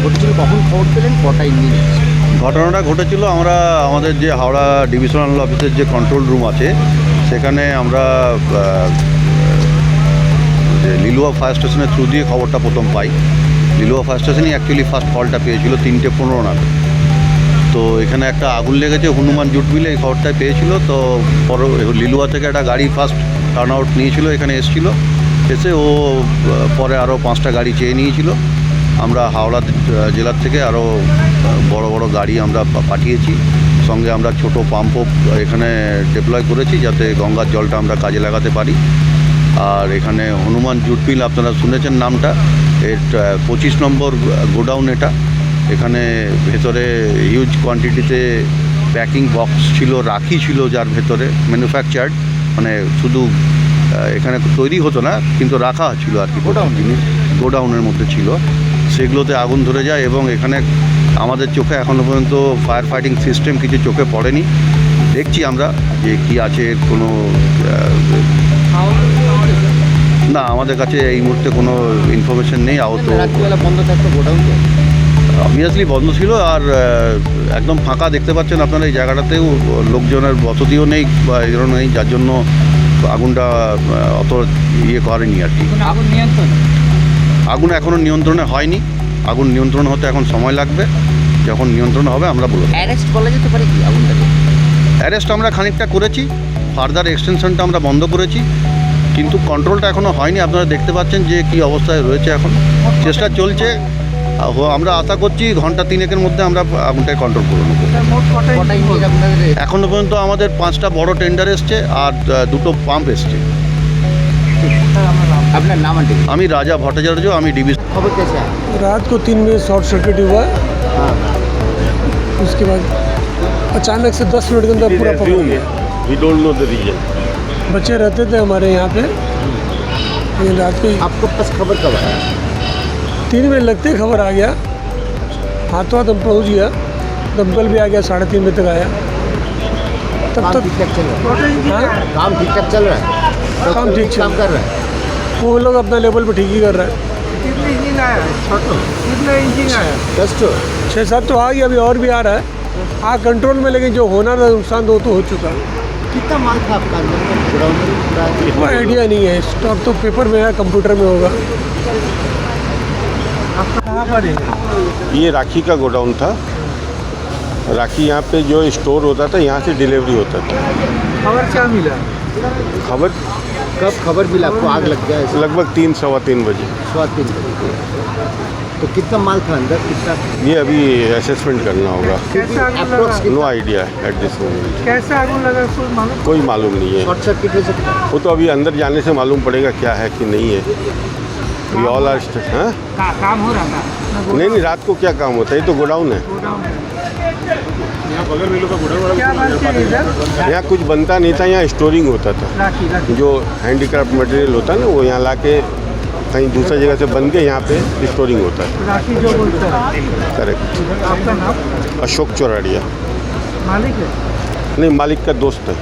ঘটেছিল, কখন খবর পেলেন, কটা ইঞ্জিন? ঘটনাটা ঘটেছিল আমরা আমাদের যে হাওড়া ডিভিশনাল অফিসের যে কন্ট্রোল রুম আছে সেখানে আমরা যে লিলুয়া ফায়ার স্টেশনের থ্রু দিয়ে খবরটা প্রথম পাই। লিলুয়া ফায়ার স্টেশনই অ্যাকচুয়ালি ফার্স্ট কলটা পেয়েছিল 3:15 নাগাদ। তো এখানে একটা আগুন লেগেছে হনুমান জুট মিলে, এই খবরটাই পেয়েছিল। তো লিলুয়া থেকে একটা গাড়ি ফার্স্ট টার্ন আউট নিয়েছিল, এখানে এসেছিল, এসে ও পরে আরও 5টা গাড়ি চেয়ে নিয়েছিল। আমরা হাওড়া জেলার থেকে আরও বড় বড় গাড়ি আমরা পাঠিয়েছি, সঙ্গে আমরা ছোট পাম্পও এখানে ডিপ্লয় করেছি যাতে গঙ্গার জলটা আমরা কাজে লাগাতে পারি। আর এখানে হনুমান জুট মিল আপনারা শুনেছেন নামটা, এর 25 নম্বর গোডাউন এটা। এখানে ভেতরে হিউজ কোয়ান্টিটিতে প্যাকিং বক্স ছিল, রাখি ছিল, যার ভেতরে ম্যানুফ্যাকচার্ড, মানে শুধু এখানে তৈরি হতো না কিন্তু রাখা ছিল আর কি, গোডাউন জিনিস গোডাউনের মধ্যে ছিল। সেগুলোতে আগুন ধরে যায় এবং এখানে আমাদের চোখে এখনও পর্যন্ত ফায়ার ফাইটিং সিস্টেম কিছু চোখে পড়েনি। দেখছি আমরা যে কি আছে, কোনো না আমাদের কাছে এই মুহূর্তে কোনো ইনফরমেশন নেই। আহত রাত্রিবেলা বন্ধ থাকতো গোডাউন? অবভিয়াসলি বন্ধ ছিল, আর একদম ফাঁকা দেখতে পাচ্ছেন আপনারা। এই জায়গাটাতেও লোকজনের বসতিও নেই বা এই ধরনের নেই, যার জন্য আগুনটা অত করেনি আর কি। আগুন এখনও নিয়ন্ত্রণে হয়নি, আগুন নিয়ন্ত্রণ হতে এখন সময় লাগবে। যখন নিয়ন্ত্রণ হবে আমরা বলবো। অ্যারেস্ট বলা যেতে পারে কি আগুনটাকে? অ্যারেস্ট আমরা খানিকটা করেছি, ফার্দার এক্সটেনশনটা আমরা বন্ধ করেছি, কিন্তু কন্ট্রোলটা এখনও হয়নি। আপনারা দেখতে পাচ্ছেন যে কি অবস্থায় রয়েছে, এখন চেষ্টা চলছে। আমরা আশা করছি ঘন্টা 3-এর মধ্যে আমরা আগুনটাকে কন্ট্রোল করে নেবো। এখনও পর্যন্ত আমাদের 5টা বড় টেন্ডার এসছে আর 2টো পাম্প এসছে। আপনার নাম? আমি রাজা ভট্টাচার্য, আমি ডিভিশন। খবর कैसे है? रात को 3 बजे शॉर्ट सर्किट हुआ। उसके बाद अचानक से 10 मिनट के अंदर पूरा पकड़ गया। We don't know the reason. बच्चे रहते थे हमारे यहाँ पे, लेकिन रात को आपको पास खबर कब आया? 3 बजे लगते ही खबर आ गया। हाथों हाथ हम पहुँच गया, दमकल भी आ गया, 3:30 बजे तक आया। तब काम तक ठीक ठाक चल रहा है? हाँ, काम ठीक ठाक चल रहा है? काम ठीक चल काम कर रहा है? वो लोग अपना लेवल पे ठीक ही कर रहा है। कितने इंजन आया? कितना इंजन आया? 10 तो 6-7 तो आ गया, अभी और भी आ रहा है। कंट्रोल में, लेकिन जो होना था नुकसान तो हो चुका। कितना माल था आपका अंदर में गोडाउन में? कोई आइडिया नहीं है, स्टॉक तो पेपर में है, कंप्यूटर में होगा। कहाँ पर है? ये राखी का गोडाउन था। राखी यहाँ पे जो स्टोर होता था, यहाँ से डिलीवरी होता था। खबर क्या मिला? खबर कब खबर मिला आपको आग लग गया? लगभग 3-3:15 बजे। 3 बजे। तो कितना माल था अंदर, कितना? ये अभी असेसमेंट करना होगा। कैसे आग लगा? No idea at this moment. कैसे आग लगा कुछ मालूम? कोई मालूम नहीं है, शॉर्ट सर्किट हो सकता है? वो तो अभी अंदर जाने से मालूम पड़ेगा क्या है कि नहीं है। वी ऑल आर हाँ काम हो रहा था? नहीं, रात को क्या काम होता है, ये तो गोडाउन है। क्या बात है इधर? यहाँ कुछ बनता नहीं था, यहाँ स्टोरिंग होता था। राखी जो हैंडीक्राफ्ट मटेरियल होता है ना, वो यहाँ लाके कहीं दूसरी जगह से बन के यहाँ पे स्टोरिंग होता है। राखी जो बोलते हैं। करेक्ट। आपका नाम? अशोक चौराड़िया। मालिक है? नहीं, मालिक का दोस्त है।